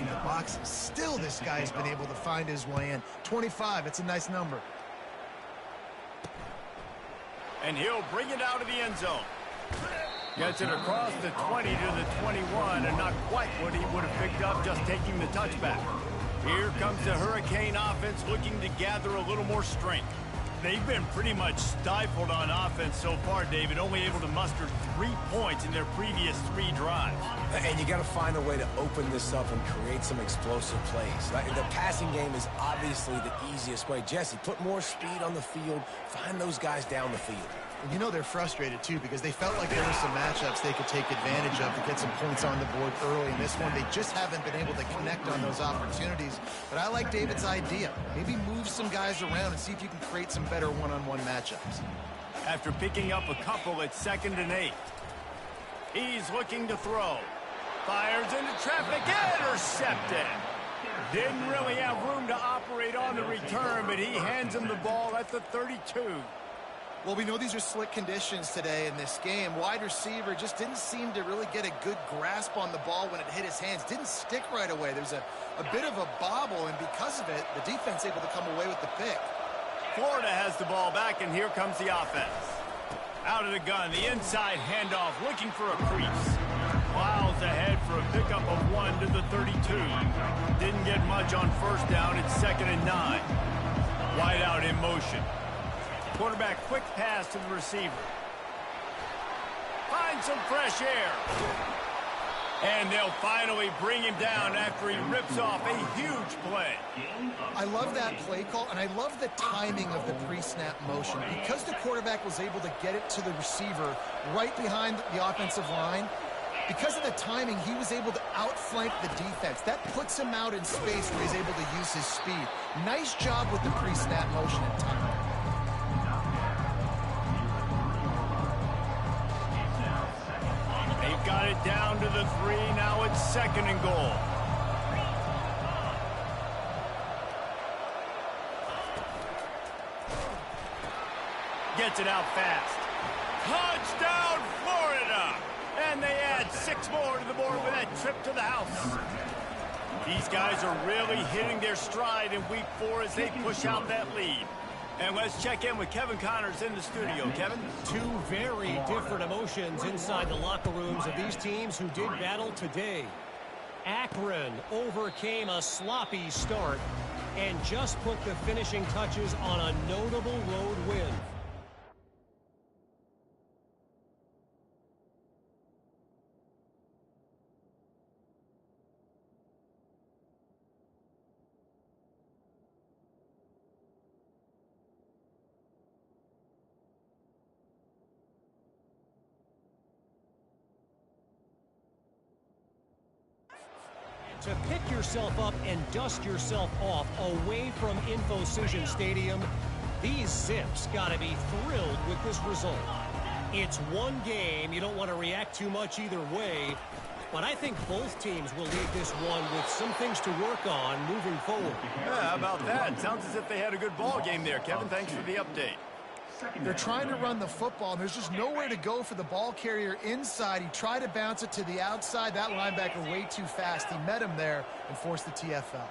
crowding the box. Still, this guy's been able to find his way in. 25, it's a nice number. And he'll bring it out of the end zone. Gets it across the 20 to the 21, and not quite what he would have picked up just taking the touchback. Here comes the Hurricane offense looking to gather a little more strength. They've been pretty much stifled on offense so far, David, only able to muster 3 points in their previous 3 drives. And you got to find a way to open this up and create some explosive plays. The passing game is obviously the easiest way. Jesse, put more speed on the field, find those guys down the field. And you know they're frustrated, too, because they felt like there were some matchups they could take advantage of to get some points on the board early. In this one, they just haven't been able to connect on those opportunities. But I like David's idea. Maybe move some guys around and see if you can create some better one-on-one matchups. After picking up a couple at 2nd and 8. He's looking to throw. Fires into traffic, intercepted. Didn't really have room to operate on the return, but he hands him the ball at the 32. Well, we know these are slick conditions today in this game. Wide receiver just didn't seem to really get a good grasp on the ball when it hit his hands. Didn't stick right away. There's a bit of a bobble, and because of it, the defense able to come away with the pick. Florida has the ball back, and here comes the offense. Out of the gun, the inside handoff, looking for a crease. Plows ahead for a pickup of 1 to the 32. Didn't get much on first down. It's 2nd and 9. Wide out in motion. Quarterback quick pass to the receiver. Find some fresh air. And they'll finally bring him down after he rips off a huge play. I love that play call, and I love the timing of the pre-snap motion. Because the quarterback was able to get it to the receiver right behind the offensive line, because of the timing, he was able to outflank the defense. That puts him out in space where he's able to use his speed. Nice job with the pre-snap motion and timing. They've got it down to the 3. Now it's 2nd and goal. Gets it out fast. Touchdown, Florida! And they add 6 more to the board with that trip to the house. These guys are really hitting their stride in week 4 as they push out that lead. And let's check in with Kevin Connors in the studio. Kevin? 2 very different emotions inside the locker rooms of these teams who did battle today. Akron overcame a sloppy start and just put the finishing touches on a notable road win. To pick yourself up and dust yourself off away from InfoCision Stadium, these Zips got to be thrilled with this result. It's one game. You don't want to react too much either way, but I think both teams will leave this one with some things to work on moving forward. Yeah, how about that? Sounds as if they had a good ball game there, Kevin. Thanks for the update. They're trying to run the football, and there's just nowhere to go for the ball carrier inside. He tried to bounce it to the outside. That linebacker way too fast. He met him there and forced the TFL.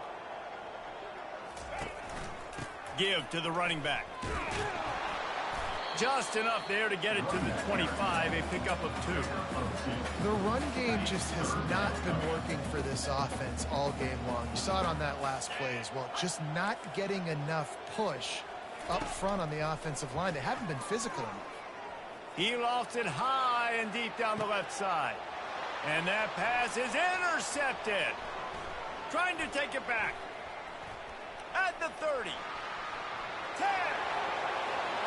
Give to the running back. Just enough there to get it to the 25, a pickup of 2. The run game just has not been working for this offense all game long. You saw it on that last play as well. Just not getting enough push up front on the offensive line. They haven't been physical enough. He lofts it high and deep down the left side. And that pass is intercepted. Trying to take it back. At the 30. 10.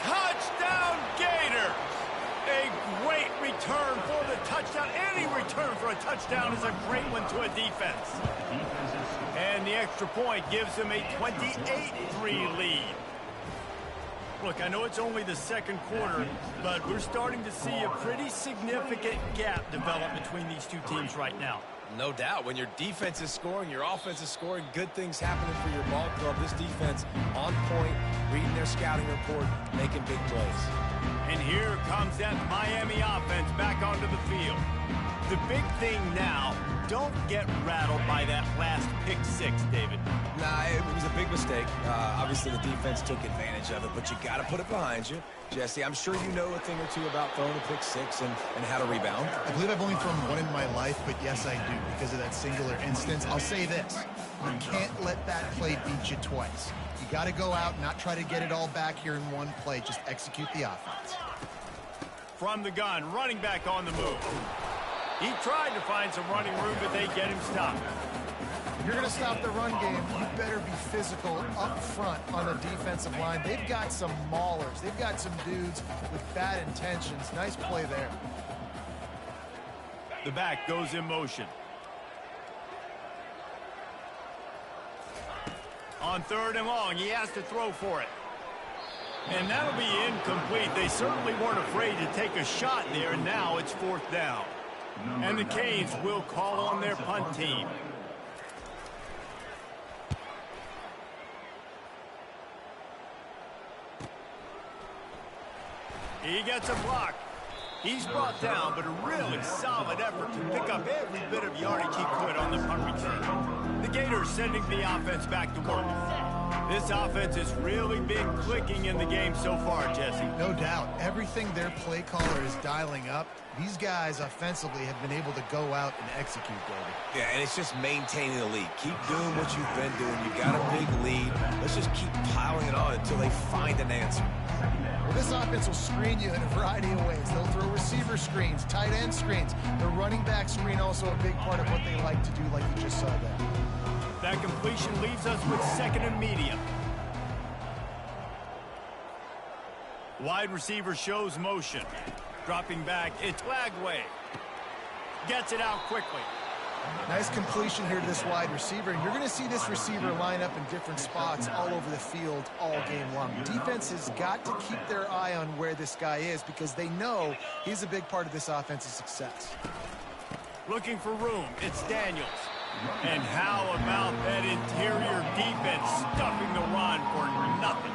Touchdown Gators. A great return for the touchdown. Any return for a touchdown is a great one to a defense. And the extra point gives them a 28-3 lead. Look, I know it's only the second quarter, but we're starting to see a pretty significant gap develop between these two teams right now. No doubt. When your defense is scoring, your offense is scoring, good things happening for your ball club. This defense on point, reading their scouting report, making big plays. And here comes that Miami offense back onto the field. The big thing now, don't get rattled by that last pick six, David. Nah, it was a big mistake. Obviously, the defense took advantage of it, but you got to put it behind you. Jesse, I'm sure you know a thing or two about throwing a pick six and how to rebound. I believe I've only thrown one in my life, but yes, I do, because of that singular instance. I'll say this. You can't let that play beat you twice. You got to go out and not try to get it all back here in one play. Just execute the offense. From the gun, running back on the move. He tried to find some running room, but they get him stopped. If you're going to stop the run game, you better be physical up front on the defensive line. They've got some maulers. They've got some dudes with bad intentions. Nice play there. The back goes in motion. On 3rd and long, he has to throw for it. And that'll be incomplete. They certainly weren't afraid to take a shot there, and now it's 4th down. And the Canes will call on their punt team. He gets a block. He's brought down, but a really solid effort to pick up every bit of yardage he could on the punt return. The Gators sending the offense back to work. This offense has really been clicking in the game so far, Jesse. No doubt. Everything their play caller is dialing up, these guys offensively have been able to go out and execute, David. Yeah, and it's just maintaining the lead. Keep doing what you've been doing. You've got a big lead. Let's just keep piling it on until they find an answer. Well, this offense will screen you in a variety of ways. They'll throw receiver screens, tight end screens. The running back screen also a big part of what they like to do, like you just saw there. That completion leaves us with 2nd and medium. Wide receiver shows motion. Dropping back, it's Lagway. Gets it out quickly. Nice completion here to this wide receiver, and you're going to see this receiver line up in different spots all over the field all game long. Defense has got to keep their eye on where this guy is because they know he's a big part of this offense's success. Looking for room, it's Daniels. And how about that interior defense stuffing the run for nothing?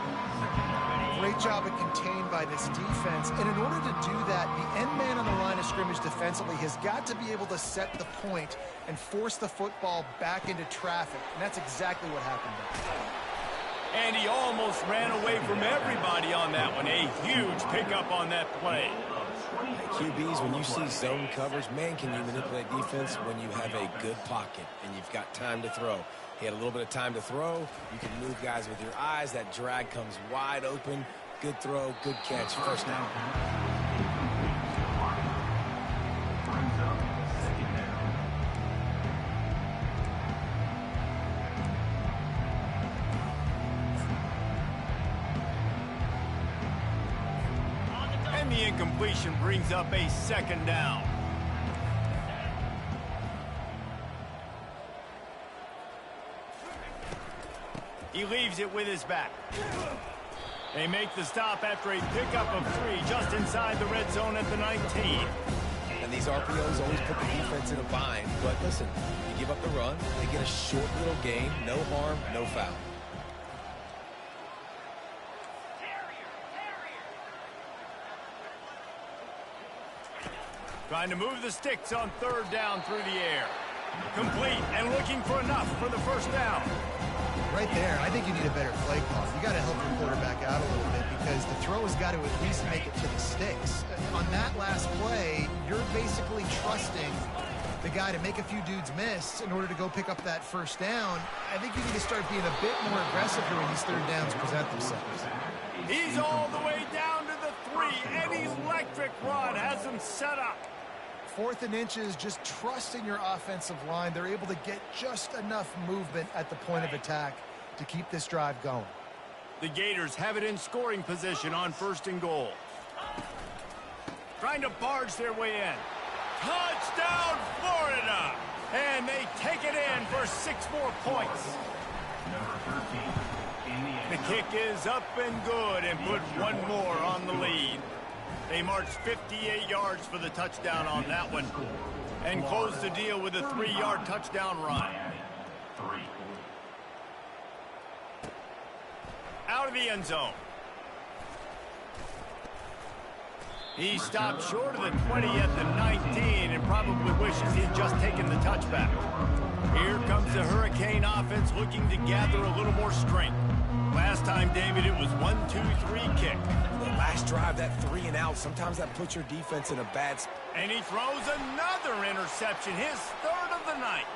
Great job at contained by this defense, and in order to do that, the end man on the line of scrimmage defensively has got to be able to set the point and force the football back into traffic, and that's exactly what happened there. And he almost ran away from everybody on that one. A huge pickup on that play. QBs, when you see zone coverage, man, can you manipulate defense when you have a good pocket and you've got time to throw. He had a little bit of time to throw. You can move guys with your eyes. That drag comes wide open. Good throw, good catch, 1st down. And the incompletion brings up a 2nd down. He leaves it with his back. They make the stop after a pickup of 3 just inside the red zone at the 19. And these RPOs always put the defense in a bind. But listen, you give up the run, they get a short little gain, no harm, no foul. Trying to move the sticks on 3rd down through the air. Complete and looking for enough for the 1st down. Right there, I think you need a better play call. You got to help your quarterback out a little bit because the throw has got to at least make it to the sticks. On that last play, you're basically trusting the guy to make a few dudes miss in order to go pick up that 1st down. I think you need to start being a bit more aggressive here when these 3rd downs present themselves. He's all the way down to the 3, and he's electric run has him set up. 4th and inches, just trusting your offensive line. They're able to get just enough movement at the point of attack to keep this drive going. The Gators have it in scoring position on 1st and goal. Trying to barge their way in. Touchdown, Florida! And they take it in for 6 more points. The kick is up and good and put 1 more on the lead. They marched 58 yards for the touchdown on that one and closed the deal with a 3-yard touchdown run. Out of the end zone. He stopped short of the 20 at the 19 and probably wishes he'd just taken the touchback. Here comes the Hurricane offense looking to gather a little more strength. Last time, David, it was 1-2-3 kick. The last drive, that 3 and out, sometimes that puts your defense in a bad spot. And he throws another interception, his third of the night.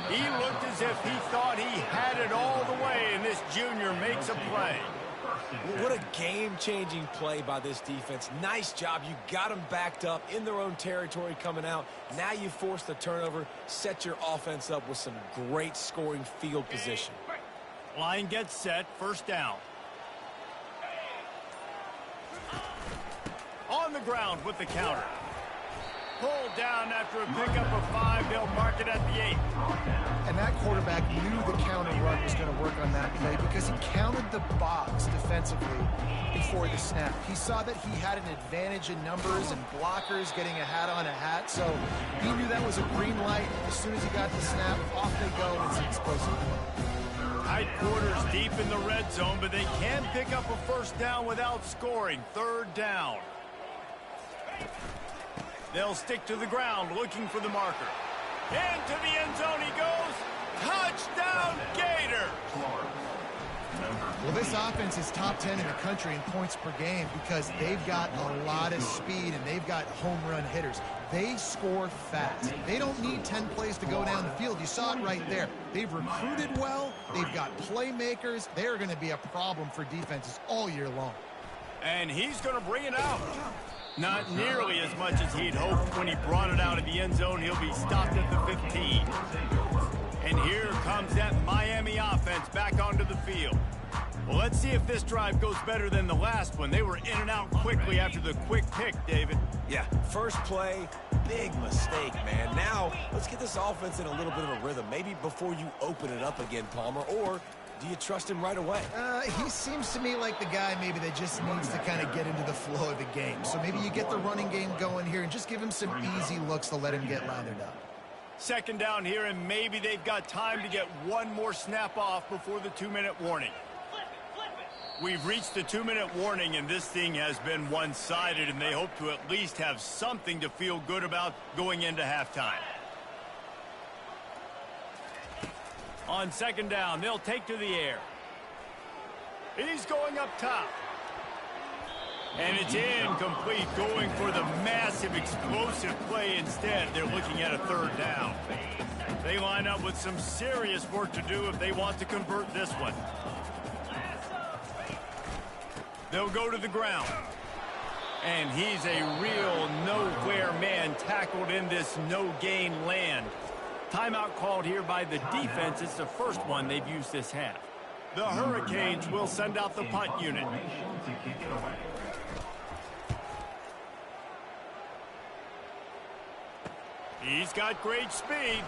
He looked as if he thought he had it all the way, and this junior makes a play. What a game-changing play by this defense. Nice job. You got them backed up in their own territory coming out. Now you force the turnover, set your offense up with some great scoring field position. Line gets set, first down. On the ground with the counter. Pulled down after a pickup of 5. They'll mark it at the 8. And that quarterback knew the counter run was going to work on that play because he counted the box defensively before the snap. He saw that he had an advantage in numbers and blockers getting a hat on a hat, so he knew that was a green light. As soon as he got the snap, off they go, and it's an explosive play. Tight quarters deep in the red zone, but they can pick up a first down without scoring. Third down. They'll stick to the ground looking for the marker. Into the end zone he goes. Touchdown, Gator! Well, this offense is top 10 in the country in points per game because they've got a lot of speed and they've got home run hitters. They score fast. They don't need 10 plays to go down the field. You saw it right there. They've recruited well. They've got playmakers. They're going to be a problem for defenses all year long. And he's going to bring it out. Not nearly as much as he'd hoped when he brought it out of the end zone. He'll be stopped at the 15. And here comes that Miami offense back onto the field. Well, let's see if this drive goes better than the last one. They were in and out quickly after the quick pick, David. Yeah, first play, big mistake, man. Now, let's get this offense in a little bit of a rhythm. Maybe before you open it up again, Palmer, or do you trust him right away? He seems to me like the guy maybe that just needs to kind of get into the flow of the game. So maybe you get the running game going here and just give him some easy looks to let him get lathered up. Second down here, and maybe they've got time to get one more snap off before the 2-minute warning. We've reached the 2-minute warning, and this thing has been one-sided, and they hope to at least have something to feel good about going into halftime. On second down, they'll take to the air. He's going up top. And it's incomplete, going for the massive explosive play instead. They're looking at a third down. They line up with some serious work to do if they want to convert this one. They'll go to the ground. And he's a real nowhere man tackled in this no-gain land. Timeout called here by the defense. It's the first one they've used this half. The Hurricanes will send out the punt unit. He's got great speed.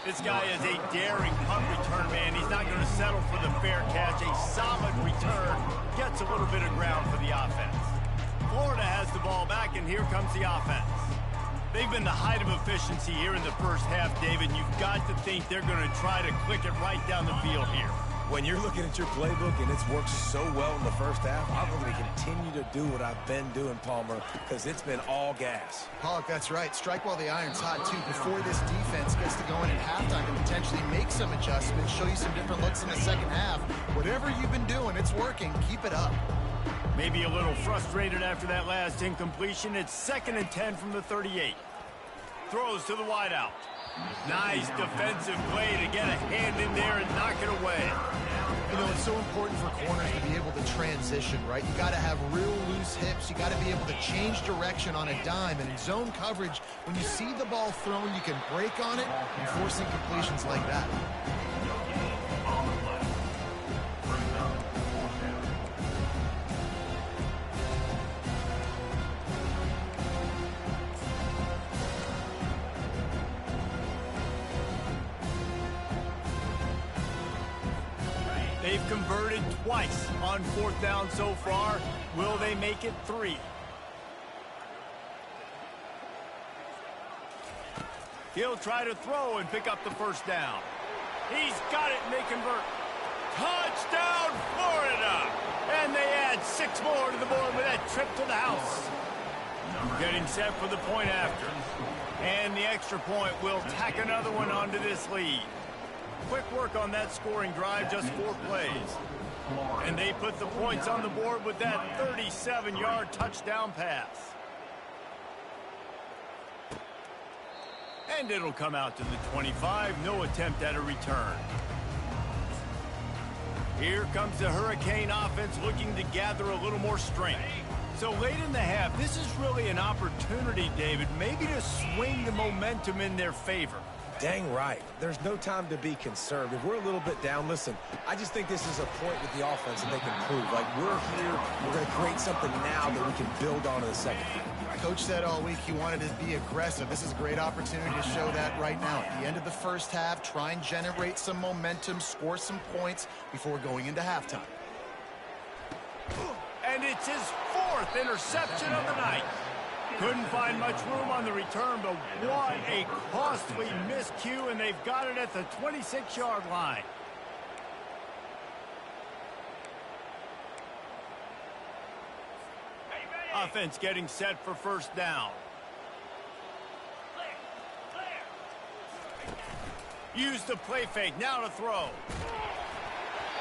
This guy is a daring punt return man. He's not going to settle for the fair catch. A solid return. Gets a little bit of ground for the offense. Florida has the ball back, and here comes the offense. They've been the height of efficiency here in the first half, David. You've got to think they're going to try to click it right down the field here. When you're looking at your playbook and it's worked so well in the first half, I'm going to continue to do what I've been doing, Palmer, because it's been all gas. Pollock, that's right. Strike while the iron's hot, too, before this defense gets to going at halftime and potentially make some adjustments, show you some different looks in the second half. Whatever you've been doing, it's working. Keep it up. Maybe a little frustrated after that last incompletion. It's 2nd and 10 from the 38. Throws to the wideout. Nice defensive play to get a hand in there and knock it away. You know, it's so important for corners to be able to transition, right? You got to have real loose hips. You got to be able to change direction on a dime. And in zone coverage, when you see the ball thrown, you can break on it and force incompletions like that. They've converted twice on 4th down so far. Will they make it 3? He'll try to throw and pick up the first down. He's got it, and they convert. Touchdown, Florida! And they add 6 more to the board with that trip to the house. Getting set for the point after. And the extra point will tack another one onto this lead. Quick work on that scoring drive, just 4 plays. And they put the points on the board with that 37-yard touchdown pass. And it'll come out to the 25. No attempt at a return. Here comes the Hurricane offense looking to gather a little more strength. So late in the half, this is really an opportunity, David, maybe to swing the momentum in their favor. Dang right. There's no time to be concerned. If we're a little bit down, listen, I just think this is a point with the offense that they can prove. Like, we're here, we're going to create something now that we can build on in the second half. Coach said all week he wanted to be aggressive. This is a great opportunity to show that right now. At the end of the first half, try and generate some momentum, score some points before going into halftime. And it's his 4th interception of the night. Couldn't find much room on the return, but what a costly miscue, and they've got it at the 26-yard line. Offense getting set for first down. Use the play fake, now to throw.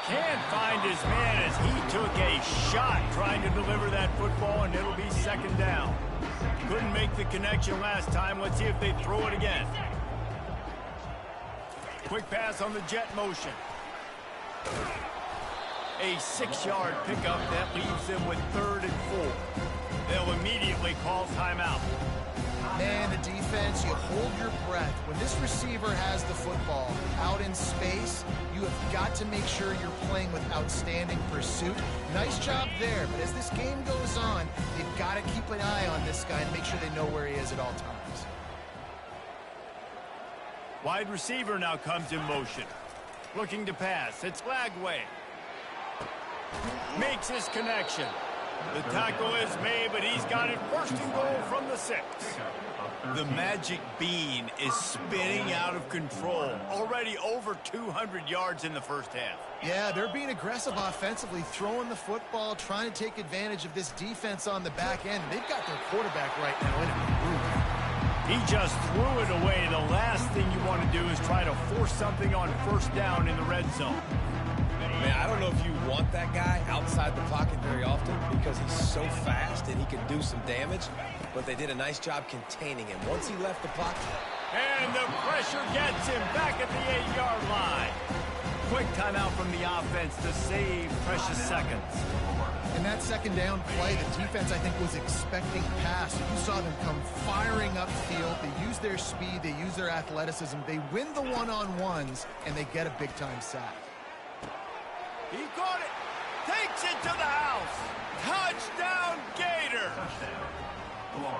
Can't find his man as he took a shot trying to deliver that football, and it'll be second down. Couldn't make the connection last time. Let's see if they throw it again. Quick pass on the jet motion. A 6-yard pickup that leaves them with 3rd and 4. They'll immediately call timeout. Man, the defense, you hold your breath. When this receiver has the football out in space, you have got to make sure you're playing with outstanding pursuit. Nice job there, but as this game goes on, they've got to keep an eye on this guy and make sure they know where he is at all times. Wide receiver now comes in motion. Looking to pass. It's Lagway. Makes his connection. The tackle is made, but he's got it 1st and goal from the 6. The magic bean is spinning out of control. Already over 200 yards in the first half. Yeah, they're being aggressive offensively, throwing the football, trying to take advantage of this defense on the back end. They've got their quarterback right now in a groove. He just threw it away. The last thing you want to do is try to force something on first down in the red zone. Man, I don't know if you want that guy outside the pocket very often because he's so fast and he can do some damage, but they did a nice job containing him. Once he left the pocket. And the pressure gets him back at the 8-yard line. Quick timeout from the offense to save precious seconds. In that second down play, the defense, I think, was expecting pass. You saw them come firing upfield. They use their speed. They use their athleticism. They win the one-on-ones, and they get a big-time sack. He caught it. Takes it to the house. Touchdown, Gator.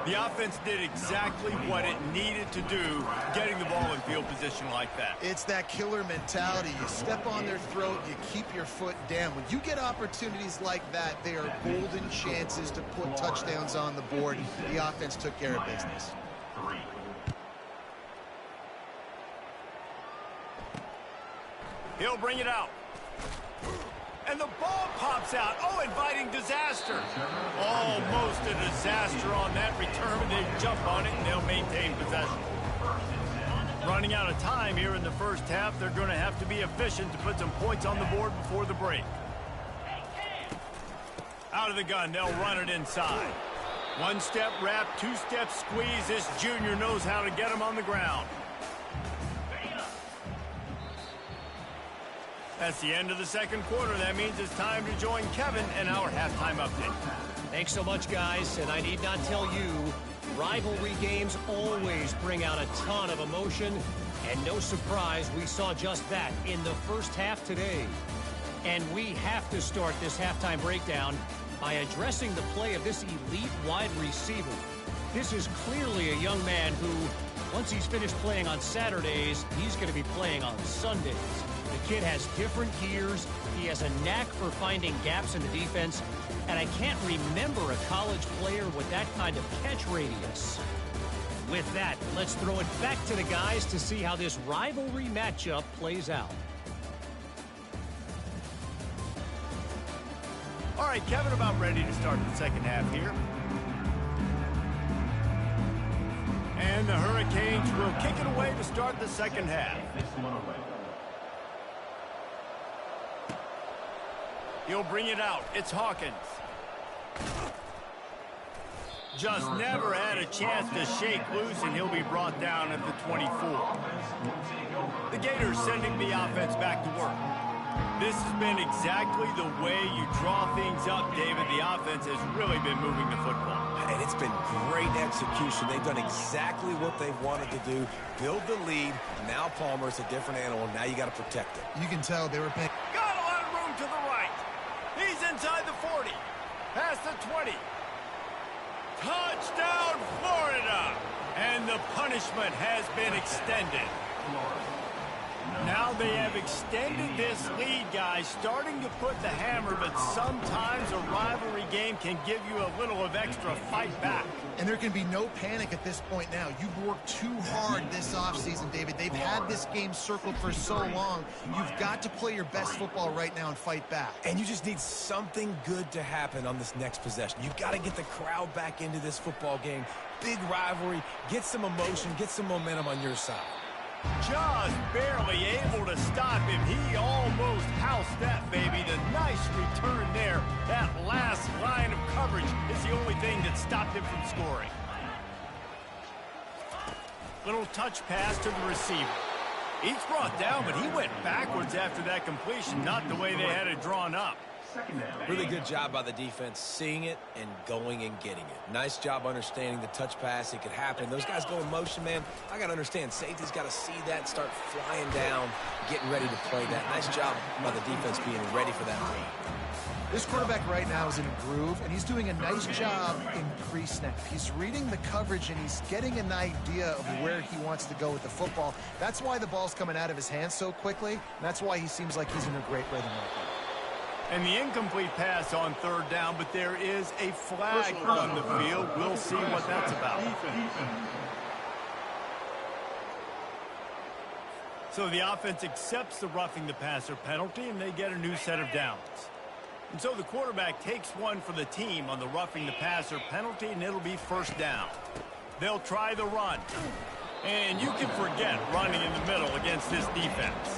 The offense did exactly what it needed to do, getting the ball in field position like that. It's that killer mentality. You step on their throat, you keep your foot down. When you get opportunities like that, they are golden chances to put touchdowns on the board. The offense took care of business. He'll bring it out. And the ball pops out. Oh, inviting disaster. Almost a disaster on that return. They jump on it, and they'll maintain possession. Running out of time here in the first half. They're going to have to be efficient to put some points on the board before the break. Out of the gun, they'll run it inside. 1-step wrap, 2-step squeeze. This junior knows how to get him on the ground. That's the end of the second quarter. That means it's time to join Kevin and our halftime update. Thanks so much, guys. And I need not tell you, rivalry games always bring out a ton of emotion. And no surprise, we saw just that in the first half today. And we have to start this halftime breakdown by addressing the play of this elite wide receiver. This is clearly a young man who, once he's finished playing on Saturdays, he's going to be playing on Sundays. The kid has different gears. He has a knack for finding gaps in the defense. And I can't remember a college player with that kind of catch radius. With that, let's throw it back to the guys to see how this rivalry matchup plays out. All right, Kevin, about ready to start the second half here. And And the Hurricanes will kick it away to start the second half. He'll bring it out. It's Hawkins. Just never had a chance to shake loose, and he'll be brought down at the 24. The Gators sending the offense back to work. This has been exactly the way you draw things up, David. The offense has really been moving the football. And it's been great execution. They've done exactly what they've wanted to do. Build the lead. Now Palmer's a different animal. Now you got to protect it. You can tell they were paying. Got a lot of room to the right. He's inside the 40. Past the 20. Touchdown, Florida! And the punishment has been extended. Now they have extended this lead, guys, starting to put the hammer, but sometimes a rivalry game can give you a little of extra fight back. And there can be no panic at this point now. You've worked too hard this offseason, David. They've had this game circled for so long. You've got to play your best football right now and fight back. And you just need something good to happen on this next possession. You've got to get the crowd back into this football game. Big rivalry. Get some emotion. Get some momentum on your side. Just barely able to stop him. He almost housed that, baby. The nice return there. That last line of coverage is the only thing that stopped him from scoring. Little touch pass to the receiver. He's brought down, but he went backwards after that completion, not the way they had it drawn up. Really good job by the defense, seeing it and going and getting it. Nice job understanding the touch pass. It could happen. Those guys go in motion, man. I got to understand, safety's got to see that, start flying down, getting ready to play that. Nice job by the defense being ready for that read. This quarterback right now is in a groove, and he's doing a nice job in pre-snap. He's reading the coverage, and he's getting an idea of where he wants to go with the football. That's why the ball's coming out of his hands so quickly, and that's why he seems like he's in a great rhythm right now. And the incomplete pass on third down, but there is a flag on the field. We'll see what that's about. So the offense accepts the roughing the passer penalty, and they get a new set of downs. And so the quarterback takes one for the team on the roughing the passer penalty, and it'll be first down. They'll try the run. And you can forget running in the middle against this defense.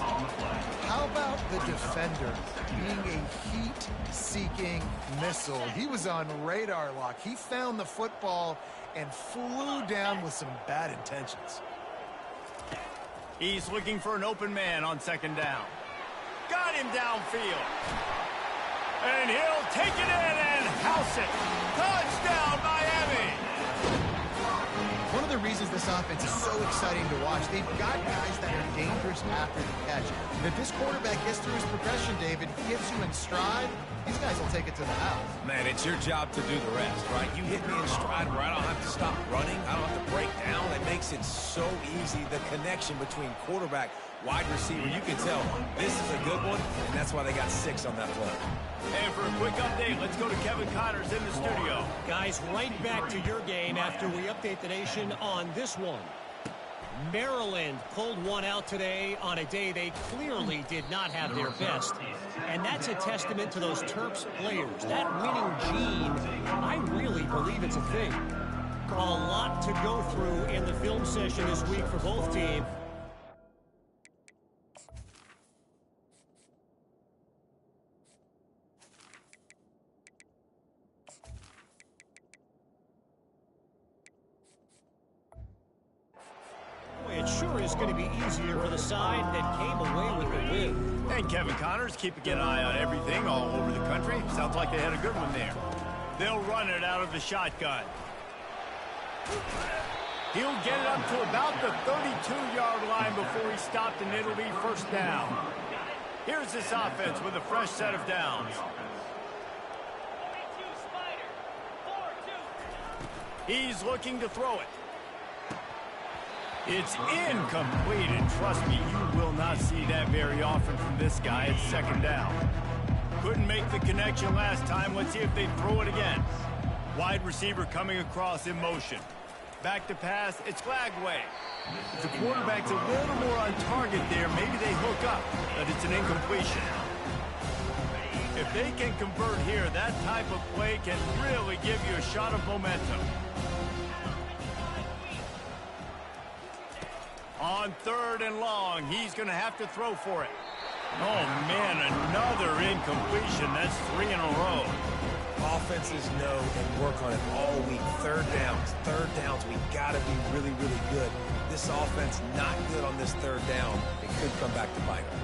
How about the defender being a heat-seeking missile? He was on radar lock. He found the football and flew down with some bad intentions. He's looking for an open man on second down. Got him downfield. And he'll take it in and house it. Touchdown, Miami! One of the reasons this offense is so exciting to watch, they've got guys that are dangerous after the catch. And if this quarterback gets through his progression, David, he gets you in stride, these guys will take it to the house. Man, it's your job to do the rest, right? You hit me in stride where I don't have to stop running. I don't have to break down. It makes it so easy, the connection between quarterback, wide receiver. You can tell this is a good one, and that's why they got 6 on that play. And for a quick update, let's go to Kevin Connors in the studio. Guys, right back to your game after we update the nation on this one. Maryland pulled one out today on a day they clearly did not have their best. And that's a testament to those Terps players. That winning gene, I really believe it's a thing. A lot to go through in the film session this week for both teams. It sure is going to be easier for the side that came away with the win. And Kevin Connors keeping an eye on everything all over the country. Sounds like they had a good one there. They'll run it out of the shotgun. He'll get it up to about the 32-yard line before he stopped, and it'll be first down. Here's this offense with a fresh set of downs. He's looking to throw it. It's incomplete, and trust me, you will not see that very often from this guy. It's second down. Couldn't make the connection last time. Let's see if they throw it again. Wide receiver coming across in motion. Back to pass, it's Flagway. If the quarterback's a little more on target there, maybe they hook up, but it's an incompletion. If they can convert here, that type of play can really give you a shot of momentum. On 3rd and long, he's going to have to throw for it. Oh, man, another incompletion. That's 3 in a row. Offenses know and work on it all week. Third downs, we got to be really, really good. This offense not good on this 3rd down. It could come back to bite them.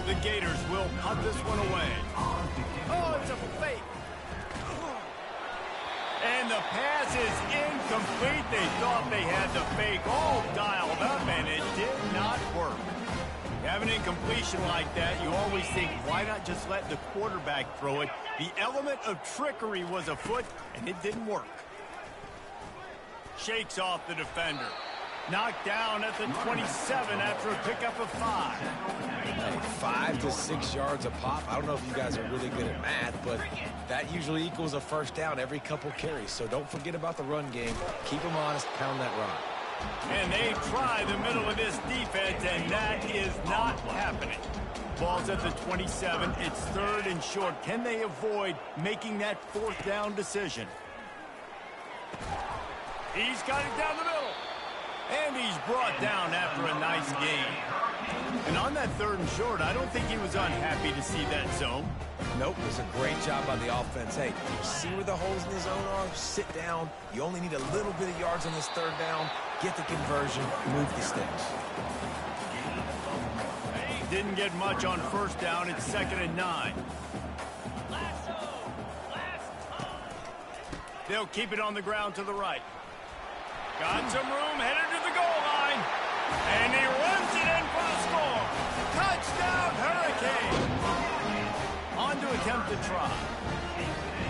The Gators will punt this one away. Oh, it's a fake. And the pass is incomplete. They thought they had the fake all dialed up, and it did not work. You have an incompletion like that, you always think, why not just let the quarterback throw it? The element of trickery was afoot, and it didn't work. Shakes off the defender. Knocked down at the 27 after a pickup of 5. Hey, 5 to 6 yards a pop. I don't know if you guys are really good at math, but that usually equals a first down every couple carries. So don't forget about the run game. Keep them honest, pound that rock. And they try the middle of this defense, and that is not happening. Ball's at the 27. It's 3rd and short. Can they avoid making that 4th down decision? He's got it down the middle. And he's brought down after a nice gain. And on that 3rd and short, I don't think he was unhappy to see that zone. Nope, it was a great job by the offense. Hey, you see where the holes in the zone are? Sit down. You only need a little bit of yards on this 3rd down. Get the conversion, move the sticks. Didn't get much on 1st down. It's 2nd and 9. They'll keep it on the ground to the right. Got some room, headed to the goal line. And he runs it in for a score. Touchdown, Hurricane. On to attempt to try.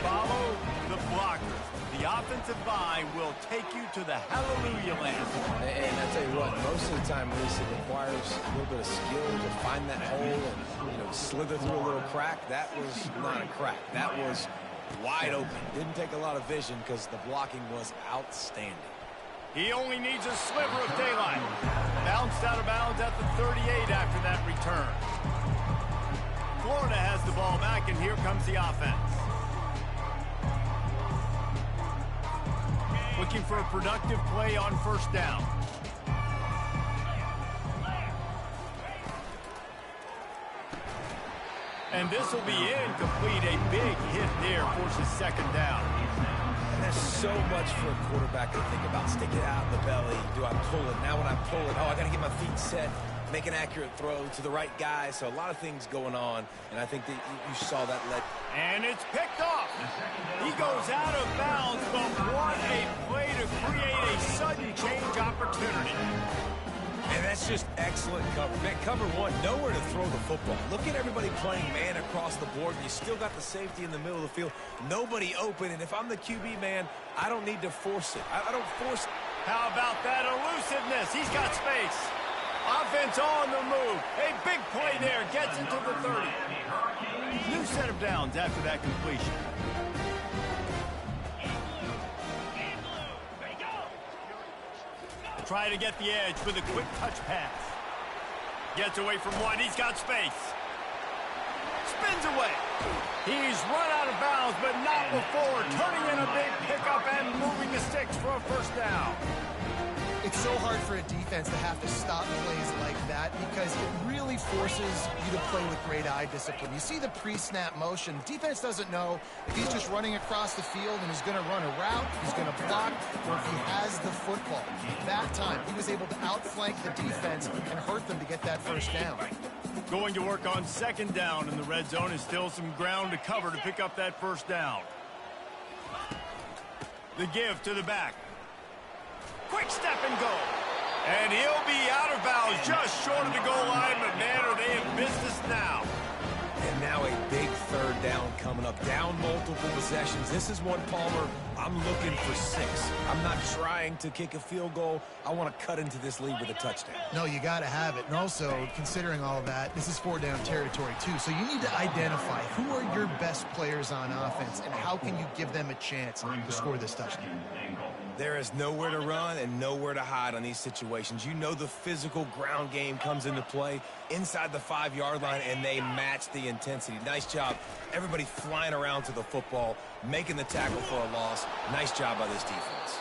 Follow the blockers. The offensive line will take you to the hallelujah land. And I tell you what, most of the time, Reese, it requires a little bit of skill to find that hole and, you know, slither through a little crack. That was not a crack. That was wide open. Didn't take a lot of vision because the blocking was outstanding. He only needs a sliver of daylight. Bounced out of bounds at the 38 after that return. Florida has the ball back, and here comes the offense. Looking for a productive play on 1st down. And this will be incomplete. A big hit there forces 2nd down. And there's so much for a quarterback to think about. Stick it out in the belly. Do I pull it? Now when I pull it, oh, I got to get my feet set. Make an accurate throw to the right guy. So a lot of things going on. And I think that you saw that let. And it's picked off. He goes out of bounds, but what a play to create a sudden change opportunity. And that's just excellent cover. Man, cover 1, nowhere to throw the football. Look at everybody playing man across the board, and you still got the safety in the middle of the field. Nobody open, and if I'm the QB, man, I don't need to force it. I don't force it. How about that elusiveness? He's got space. Offense on the move. A big play there. Gets into the 30. New set of downs after that completion. Try to get the edge with a quick touch pass. Gets away from one. He's got space. Spins away. He's run out of bounds, but not before. Turning in a big pickup and moving the sticks for a 1st down. It's so hard for a defense to have to stop plays like that because it really forces you to play with great eye discipline. You see the pre-snap motion. Defense doesn't know if he's just running across the field and is going to run a route, he's going to block, or if he has the football. That time, he was able to outflank the defense and hurt them to get that 1st down. Going to work on 2nd down in the red zone is still some ground to cover to pick up that 1st down. The give to the back. Quick step and go. And he'll be out of bounds just short of the goal line, but man, are they in business now. And now a big 3rd down coming up. Down multiple possessions. This is one, Palmer, I'm looking for 6. I'm not trying to kick a field goal. I want to cut into this lead with a touchdown. No, you got to have it. And also, considering all of that, this is 4-down territory, too. So you need to identify who are your best players on offense and how can you give them a chance to score this touchdown. There is nowhere to run and nowhere to hide on these situations. You know the physical ground game comes into play inside the 5-yard line, and they match the intensity. Nice job. Everybody flying around to the football, making the tackle for a loss. Nice job by this defense.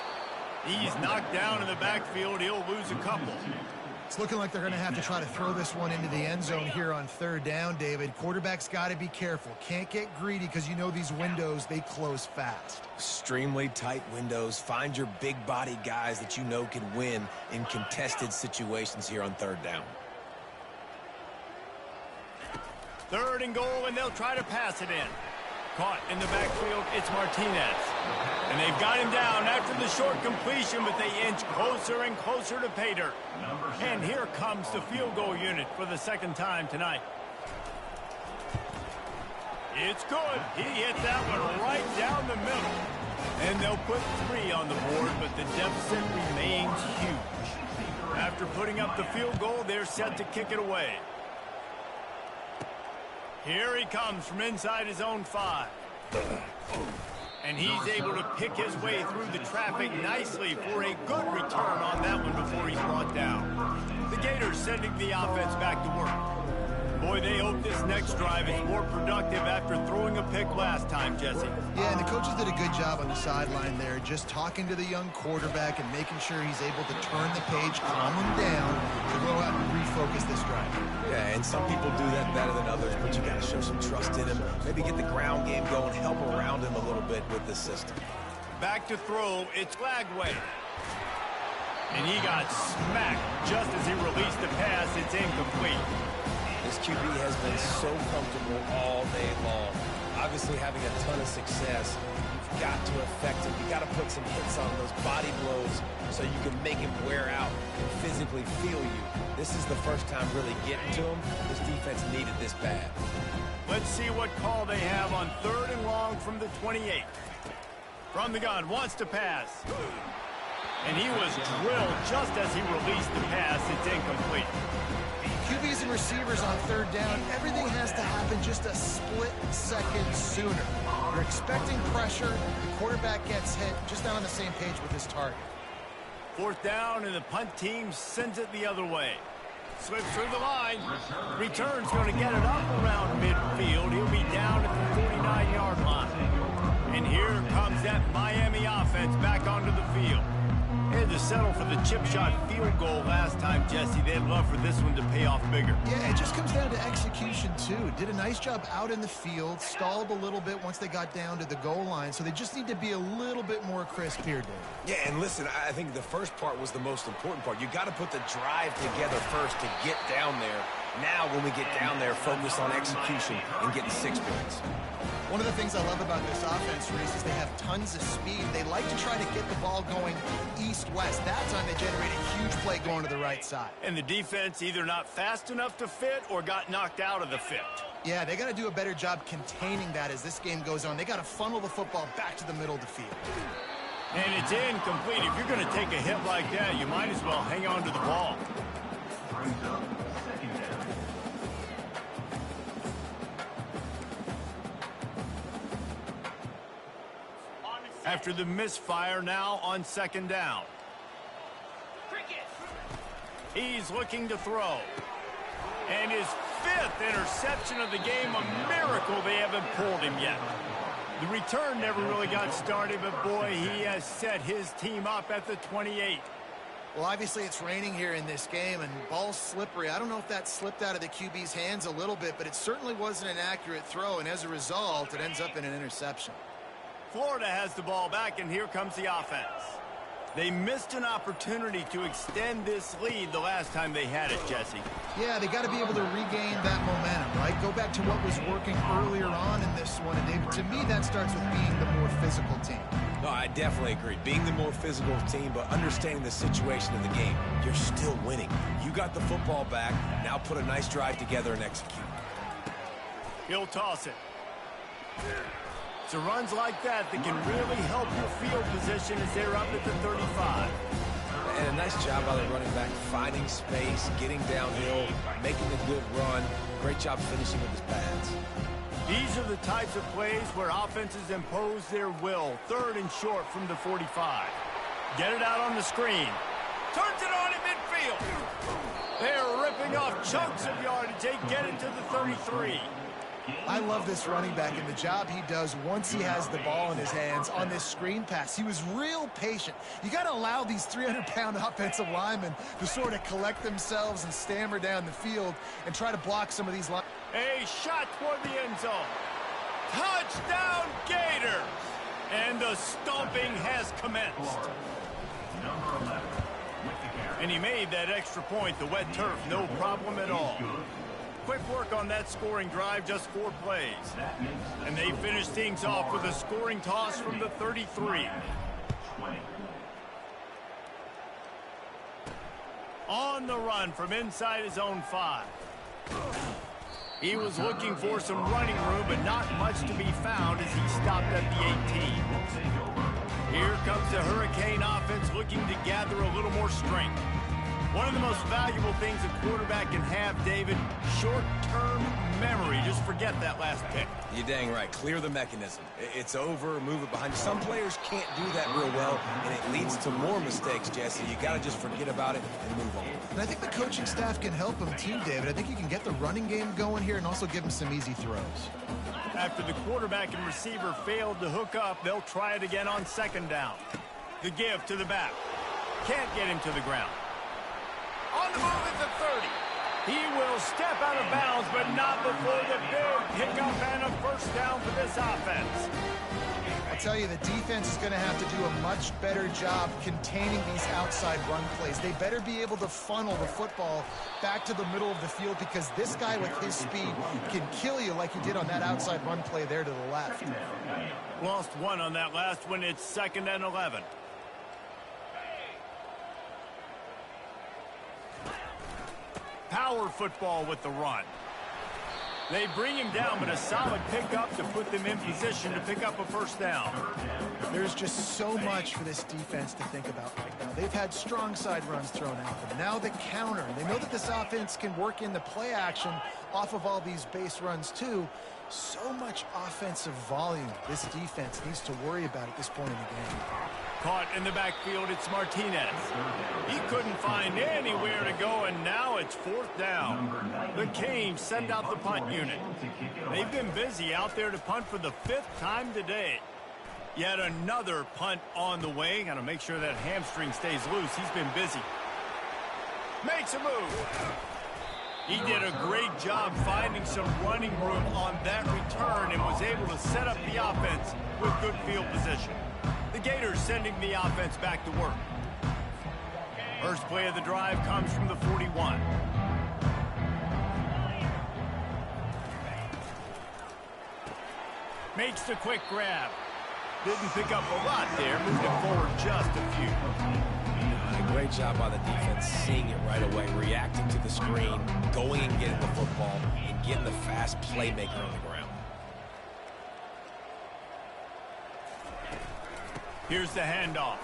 He's knocked down in the backfield. He'll lose a couple. It's looking like they're going to have to try to throw this one into the end zone here on third down, David. Quarterback's got to be careful. Can't get greedy because you know these windows, they close fast. Extremely tight windows. Find your big body guys that you know can win in contested situations here on third down. 3rd and goal, and they'll try to pass it in. Caught in the backfield, it's Martinez. And they've got him down after the short completion, but they inch closer and closer to pay dirt. And here comes the field goal unit for the 2nd time tonight. It's good. He hit that one right down the middle. And they'll put 3 on the board, but the deficit remains huge. After putting up the field goal, they're set to kick it away. Here he comes from inside his own 5. And he's able to pick his way through the traffic nicely for a good return on that one before he's brought down. The Gators sending the offense back to work. Boy, they hope this next drive is more productive after throwing a pick last time, Jesse. Yeah, and the coaches did a good job on the sideline there, just talking to the young quarterback and making sure he's able to turn the page, calm him down, to go out and refocus this drive. Yeah, and some people do that better than others, but you got to show some trust in him. Maybe get the ground game going, help around him a little bit with the system. Back to throw, it's Glagway. And he got smacked just as he released the pass. It's incomplete. This QB has been so comfortable all day long. Obviously having a ton of success. You've got to affect him. You've got to put some hits on those body blows so you can make him wear out and physically feel you. This is the first time really getting to him. This defense needed this bad. Let's see what call they have on 3rd and long from the 28. From the gun, wants to pass. And he was drilled just as he released the pass. It's incomplete. QBs and receivers on 3rd down, everything has to happen just a split second sooner. You're expecting pressure, the quarterback gets hit, just not on the same page with his target. 4th down, and the punt team sends it the other way. Slips through the line. Return's going to get it up around midfield. He'll be down at the 49-yard line. And here comes that Miami offense back onto the field. They had to settle for the chip shot field goal last time, Jesse. They'd love for this one to pay off bigger. Yeah, it just comes down to execution, too. Did a nice job out in the field, stalled a little bit once they got down to the goal line, so they just need to be a little bit more crisp here, Dave. Yeah, and listen, I think the first part was the most important part. You got to put the drive together first to get down there. Now, when we get down there, focus on execution and getting 6 points. One of the things I love about this offense, Reese, is they have tons of speed. They like to try to get the ball going east-west. That time they generate a huge play going to the right side. And the defense either not fast enough to fit or got knocked out of the fit. Yeah, they got to do a better job containing that as this game goes on. They got to funnel the football back to the middle of the field. And it's incomplete. If you're going to take a hit like that, you might as well hang on to the ball. After the misfire, now on 2nd down. He's looking to throw. And his 5th interception of the game, a miracle they haven't pulled him yet. The return never really got started, but boy, he has set his team up at the 28. Well, obviously it's raining here in this game, and ball's slippery. I don't know if that slipped out of the QB's hands a little bit, but it certainly wasn't an accurate throw, and as a result, it ends up in an interception. Florida has the ball back, and here comes the offense. They missed an opportunity to extend this lead the last time they had it, Jesse. Yeah, they got to be able to regain that momentum, right? Go back to what was working earlier on in this one, and David, to me, that starts with being the more physical team. No, I definitely agree. Being the more physical team, but understanding the situation of the game. You're still winning. You got the football back. Now put a nice drive together and execute. He'll toss it. So runs like that can really help your field position as they're up at the 35. And a nice job by the running back, finding space, getting downhill, making a good run. Great job finishing with his pads. These are the types of plays where offenses impose their will. 3rd and short from the 45. Get it out on the screen. Turns it on in midfield. They're ripping off chunks of yardage. They get it to the 33. I love this running back and the job he does once he has the ball in his hands on this screen pass. He was real patient. You got to allow these 300-pound offensive linemen to sort of collect themselves and stammer down the field and try to block some of these lines. A shot toward the end zone. Touchdown, Gators! And the stomping has commenced. And he made that extra point, the wet turf, no problem at all. Quick work on that scoring drive, just 4 plays. And they finish things off with a scoring toss from the 33. On the run from inside his own 5. He was looking for some running room, but not much to be found as he stopped at the 18. Here comes the Hurricane offense looking to gather a little more strength. One of the most valuable things a quarterback can have, David, short-term memory. Just forget that last pick. You're dang right. Clear the mechanism. It's over, move it behind you. Some players can't do that real well, and it leads to more mistakes, Jesse. You got to just forget about it and move on. And I think the coaching staff can help him too, David. I think you can get the running game going here and also give him some easy throws. After the quarterback and receiver failed to hook up, they'll try it again on 2nd down. The give to the back. Can't get him to the ground. On the move at the 30. He will step out of bounds, but not before the big pickup and a 1st down for this offense. I tell you, the defense is going to have to do a much better job containing these outside run plays. They better be able to funnel the football back to the middle of the field because this guy with his speed can kill you like he did on that outside run play there to the left. Lost 1 on that last one. It's 2nd and 11. Power football with the run. They bring him down, but a solid pickup to put them in position to pick up a 1st down. There's just so much for this defense to think about right now. They've had strong side runs thrown at them. Now the counter. They know that this offense can work in the play action off of all these base runs too. So much offensive volume this defense needs to worry about at this point in the game. Caught in the backfield, it's Martinez. He couldn't find anywhere to go, and now it's 4th down. The Canes send out the punt unit. They've been busy out there to punt for the 5th time today. Yet another punt on the way. Got to make sure that hamstring stays loose. He's been busy. Makes a move. He did a great job finding some running room on that return and was able to set up the offense with good field position. The Gators sending the offense back to work. First play of the drive comes from the 41. Makes the quick grab. Didn't pick up a lot there. Moved it forward just a few. Great job by the defense, seeing it right away, reacting to the screen, going and getting the football, and getting the fast playmaker on the ground. Here's the handoff.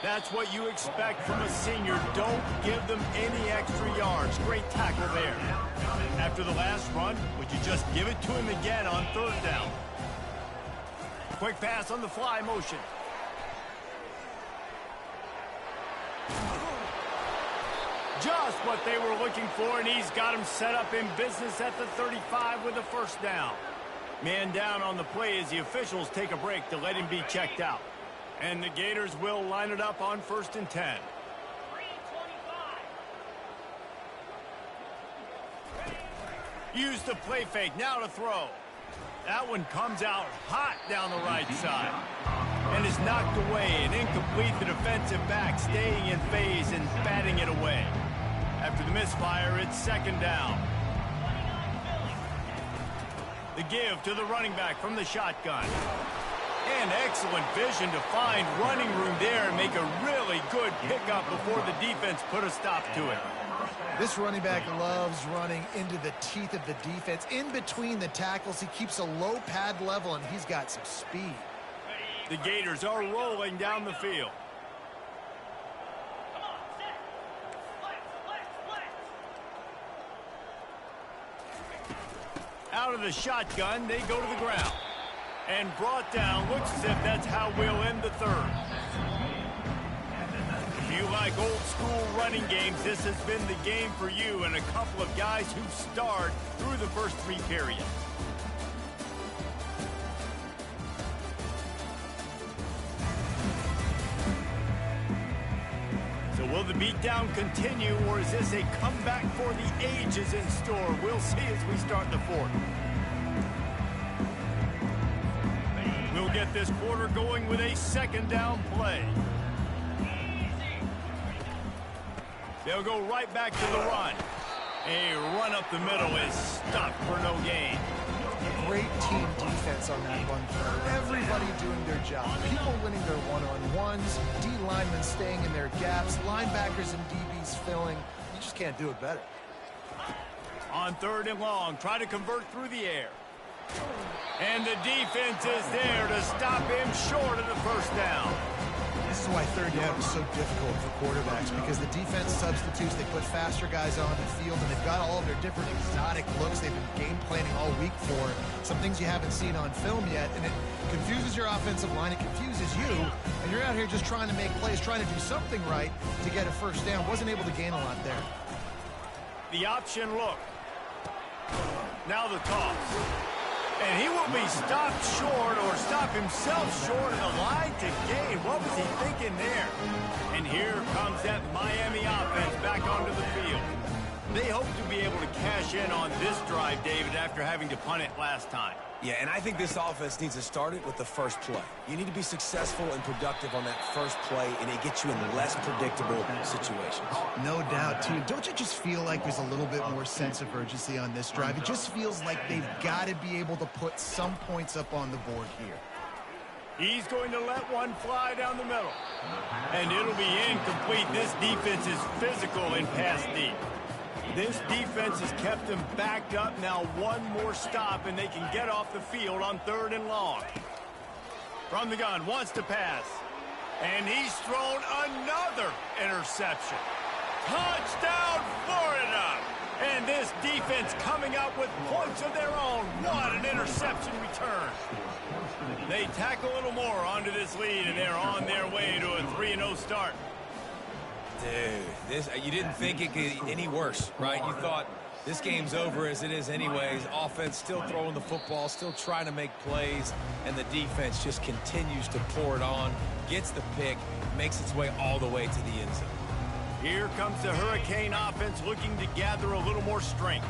That's what you expect from a senior. Don't give them any extra yards. Great tackle there. After the last run, would you just give it to him again on 3rd down? Quick pass on the fly motion. Just what they were looking for, and he's got him set up in business at the 35 with a 1st down. Man down on the play as the officials take a break to let him be checked out. And the Gators will line it up on 1st and 10. Use the play fake, now to throw. That one comes out hot down the right side. And is knocked away and incomplete. The defensive back staying in phase and batting it away. After the misfire, it's 2nd down. The give to the running back from the shotgun. And excellent vision to find running room there and make a really good pickup before the defense put a stop to it. This running back loves running into the teeth of the defense. In between the tackles, he keeps a low pad level, and he's got some speed. The Gators are rolling down the field. Out of the shotgun, they go to the ground. And brought down, looks as if that's how we'll end the 3rd. like old school running games, this has been the game for you and a couple of guys who starred through the first 3 periods. So will the beatdown continue, or is this a comeback for the ages in store? We'll see as we start the 4th. We'll get this quarter going with a second down play. They'll go right back to the run. A run up the middle is stopped for no gain. Great team defense on that run play. Everybody doing their job. People winning their one-on-ones, D linemen staying in their gaps, linebackers and DBs filling. You just can't do it better. On 3rd and long, try to convert through the air. And the defense is there to stop him short of the first down. This is why 3rd down is so difficult for quarterbacks, because the defense substitutes, they put faster guys on the field, and they've got all of their different exotic looks they've been game planning all week for. Some things you haven't seen on film yet, and it confuses your offensive line, it confuses you, and you're out here just trying to make plays, trying to do something right to get a first down. Wasn't able to gain a lot there. The option look. Now the toss. And he will be stopped short, or stop himself short of the line to gain. What was he thinking there? And here comes that Miami offense back onto the field. They hope to be able to cash in on this drive, David, after having to punt it last time. Yeah, and I think this offense needs to start it with the first play. You need to be successful and productive on that first play, and it gets you in less predictable situations. No doubt, too. Don't you just feel like there's a little bit more sense of urgency on this drive? It just feels like they've got to be able to put some points up on the board here. He's going to let one fly down the middle. And it'll be incomplete. This defense is physical in pass deep. This defense has kept them backed up. Now one more stop, and they can get off the field on 3rd and long. From the gun, wants to pass. And he's thrown another interception. Touchdown, Florida! And this defense coming up with points of their own. What an interception return. They tack a little more onto this lead, and they're on their way to a 3-0 start. Dude, you didn't think it could get any worse, right? You thought this game's over as it is anyways. Offense still throwing the football, still trying to make plays, and the defense just continues to pour it on, gets the pick, makes its way all the way to the end zone. Here comes the Hurricane offense looking to gather a little more strength.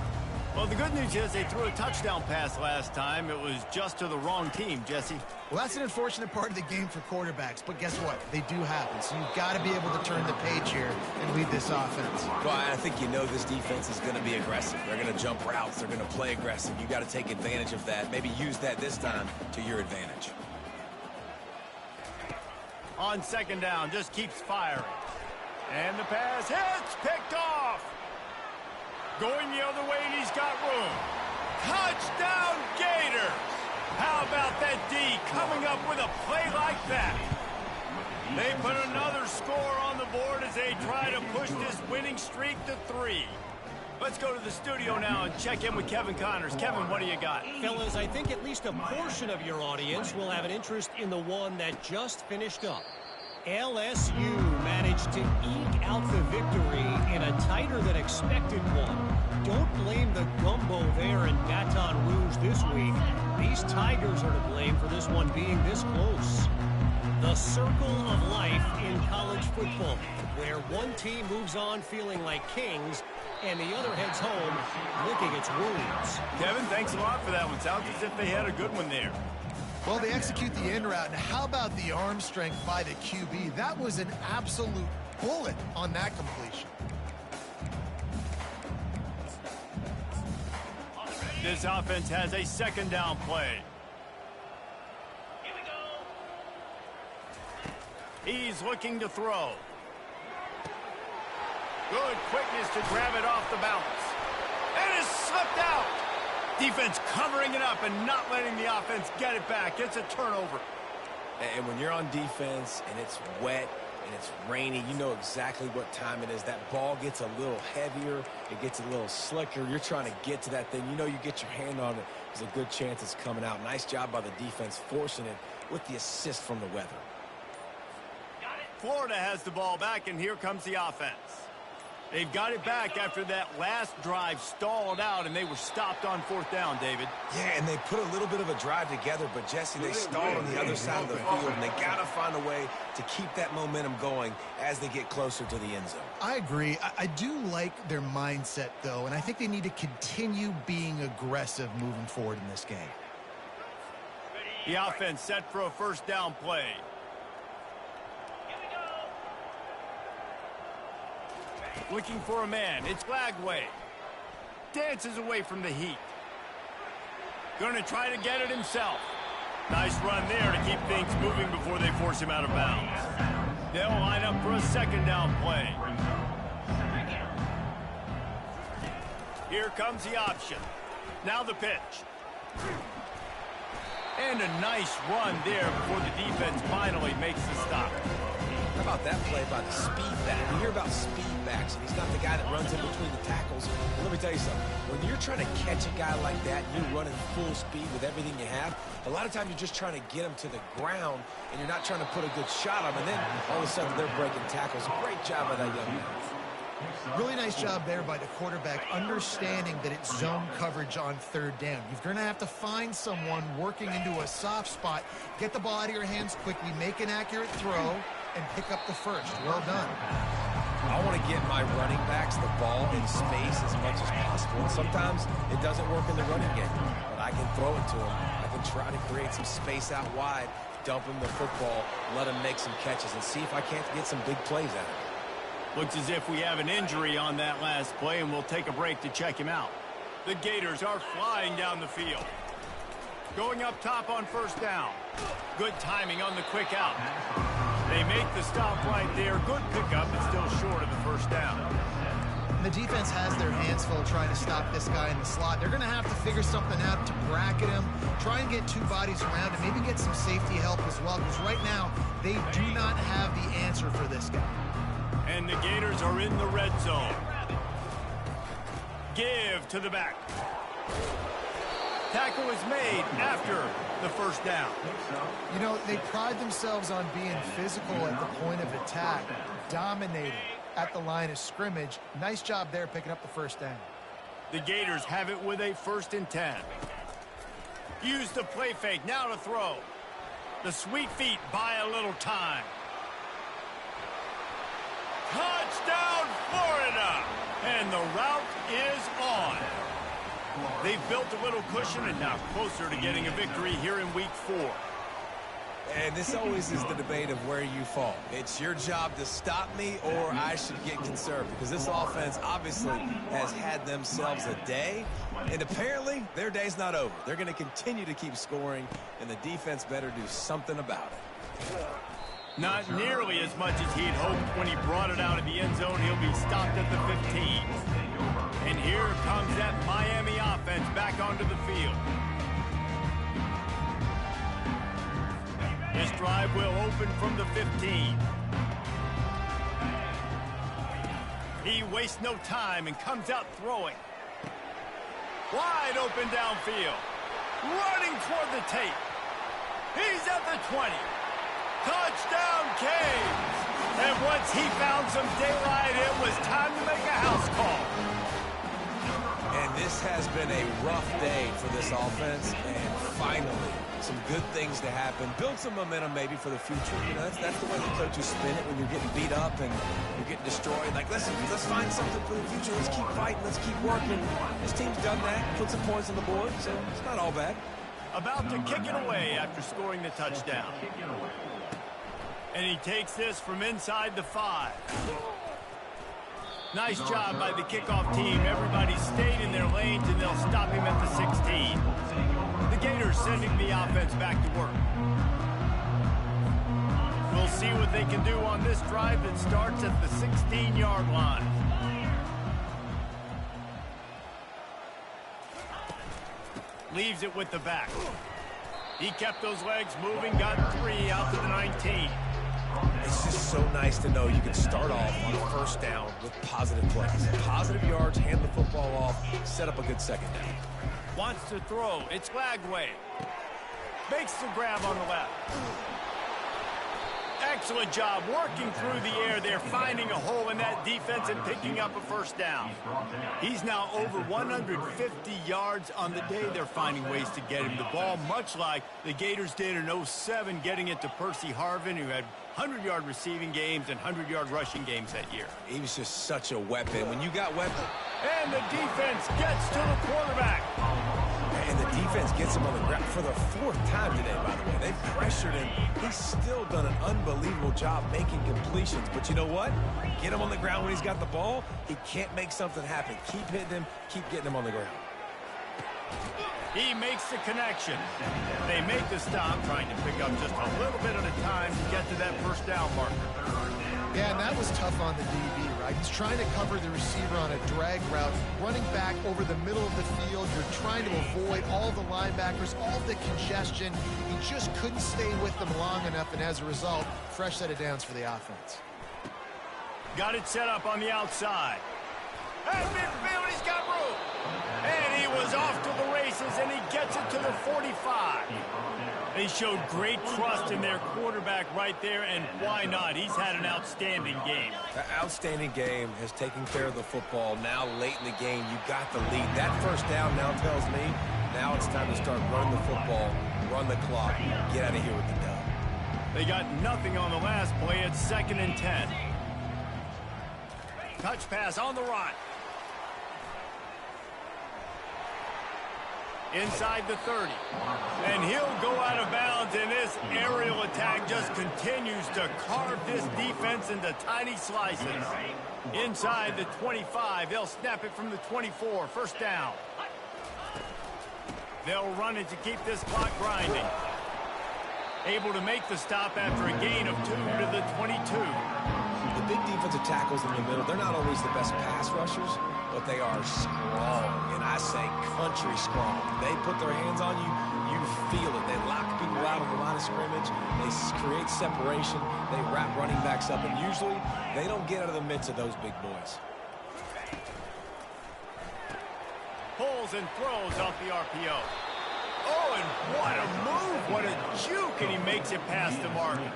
Well, the good news is they threw a touchdown pass last time. It was just to the wrong team, Jesse. Well, that's an unfortunate part of the game for quarterbacks, but guess what? They do happen, so you've got to be able to turn the page here and lead this offense. Well, I think you know this defense is going to be aggressive. They're going to jump routes. They're going to play aggressive. You got to take advantage of that. Maybe use that this time to your advantage. On 2nd down, just keeps firing. And the pass hits, picked off. Going the other way, and he's got room. Touchdown, Gators! How about that D coming up with a play like that? They put another score on the board as they try to push this winning streak to 3. Let's go to the studio now and check in with Kevin Connors. Kevin, what do you got? Fellas, I think at least a portion of your audience will have an interest in the one that just finished up. LSU managed to eke out the victory in a tighter than expected one. Don't blame the gumbo there in Baton Rouge this week. These Tigers are to blame for this one being this close. The circle of life in college football, where one team moves on feeling like kings and the other heads home licking its wounds. Kevin, thanks a lot for that one. Sounds as if they had a good one there. Well, they execute the in route. Now, how about the arm strength by the QB? That was an absolute bullet on that completion. This offense has a 2nd down play. Here we go. He's looking to throw. Good quickness to grab it off the bounce. And it's slipped out. Defense covering it up and not letting the offense get it back. It's a turnover. And when you're on defense and it's wet and it's rainy, you know exactly what time it is. That ball gets a little heavier. It gets a little slicker. You're trying to get to that thing. You know you get your hand on it. There's a good chance it's coming out. Nice job by the defense forcing it with the assist from the weather. Got it. Florida has the ball back, and here comes the offense. They've got it back after that last drive stalled out, and they were stopped on 4th down, David. Yeah, and they put a little bit of a drive together, but, Jesse, they stalled on the other side of the field, and they got to find a way to keep that momentum going as they get closer to the end zone. I agree. I do like their mindset, though, and I think they need to continue being aggressive moving forward in this game. The offense set for a 1st down play. Looking for a man. It's Lagway. Dances away from the heat. Going to try to get it himself. Nice run there to keep things moving before they force him out of bounds. They'll line up for a 2nd down play. Here comes the option. Now the pitch. And a nice run there before the defense finally makes the stop. How about that play by the speed back? You hear about speed backs, and he's not the guy that runs in between the tackles. Well, let me tell you something. When you're trying to catch a guy like that, and you're running full speed with everything you have, a lot of times you're just trying to get him to the ground, and you're not trying to put a good shot on him, and then all of a sudden they're breaking tackles. Great job by that young man. Really nice job there by the quarterback, understanding that it's zone coverage on 3rd down. You're going to have to find someone working into a soft spot, get the ball out of your hands quickly, make an accurate throw, and pick up the 1st. Well done. I want to get my running backs the ball in space as much as possible. And sometimes it doesn't work in the running game, but I can throw it to him. I can try to create some space out wide, dump him the football, let him make some catches, and see if I can't get some big plays out of it. Looks as if we have an injury on that last play, and we'll take a break to check him out. The Gators are flying down the field. Going up top on 1st down. Good timing on the quick out. They make the stop right there. Good pickup, but still short of the 1st down. And the defense has their hands full trying to stop this guy in the slot. They're going to have to figure something out to bracket him, try and get 2 bodies around him, maybe get some safety help as well, because right now they do not have the answer for this guy. And the Gators are in the red zone. Give to the back. Tackle is made after the 1st down. You know, they pride themselves on being physical at the point of attack, dominating at the line of scrimmage. Nice job there picking up the 1st down. The Gators have it with a 1st and 10. Use the play fake, now to throw. The sweet feet buy a little time. Touchdown, Florida! And the route is on. They've built a little cushion and now closer to getting a victory here in Week 4. And this always is the debate of where you fall. It's your job to stop me, or I should get conservative, because this offense obviously has had themselves a day, and apparently their day's not over. They're going to continue to keep scoring, and the defense better do something about it. Not nearly as much as he'd hoped when he brought it out of the end zone. He'll be stopped at the 15. And here comes that Miami offense back onto the field. This drive will open from the 15. He wastes no time and comes out throwing. Wide open downfield. Running toward the tape. He's at the 20. Touchdown, Canes! And once he found some daylight, it was time to make a house call. And this has been a rough day for this offense, and finally, some good things to happen. Build some momentum maybe for the future. You know, that's the way the coaches spin it when you're getting beat up and you're getting destroyed. Like, let's find something for the future. Let's keep fighting. Let's keep working. This team's done that, put some points on the board, so it's not all bad. About to kick it away after scoring the touchdown. And he takes this from inside the 5. Nice job by the kickoff team. Everybody stayed in their lanes, and they'll stop him at the 16. The Gators sending the offense back to work. We'll see what they can do on this drive that starts at the 16-yard line. Leaves it with the back. He kept those legs moving, got 3 out to the 19. It's just so nice to know you can start off on a 1st down with positive plays. Positive yards, hand the football off, set up a good 2nd down. Wants to throw. It's Lagway. Makes the grab on the left. Excellent job working through the air there, finding a hole in that defense and picking up a first down. He's now over 150 yards on the day. They're finding ways to get him the ball, much like the Gators did in '07, getting it to Percy Harvin, who had 100-yard receiving games and 100-yard rushing games that year. He was just such a weapon. When you got weapons... And the defense gets to the quarterback. And the defense gets him on the ground for the 4th time today, by the way. They pressured him. He's still done an unbelievable job making completions. But you know what? Get him on the ground when he's got the ball. He can't make something happen. Keep hitting him. Keep getting him on the ground. He makes the connection. They make the stop, trying to pick up just a little bit at a time to get to that first down marker. Yeah, and that was tough on the DB, right? He's trying to cover the receiver on a drag route, running back over the middle of the field. You're trying to avoid all the linebackers, all the congestion. He just couldn't stay with them long enough, and as a result, fresh set of downs for the offense. Got it set up on the outside. At midfield, he's got room. And he was off to the races, and he gets it to the 45. They showed great trust in their quarterback right there, and why not? He's had an outstanding game. An outstanding game, has taken care of the football. Now, late in the game, you got the lead. That first down now tells me now it's time to start running the football, run the clock, get out of here with the dub. They got nothing on the last play. It's 2nd and 10. Touch pass on the run. Inside the 30. And he'll go out of bounds, and this aerial attack just continues to carve this defense into tiny slices. Inside the 25, they'll snap it from the 24, first down. They'll run it to keep this clock grinding. Able to make the stop after a gain of 2 to the 22. The big defensive tackles in the middle, they're not always the best pass rushers, but they are strong, and I say country strong. They put their hands on you, you feel it. They lock people out of the line of scrimmage. They create separation. They wrap running backs up, and usually they don't get out of the midst of those big boys. Pulls and throws off the RPO. Oh, and what a move, what a juke, and he makes it past the marker.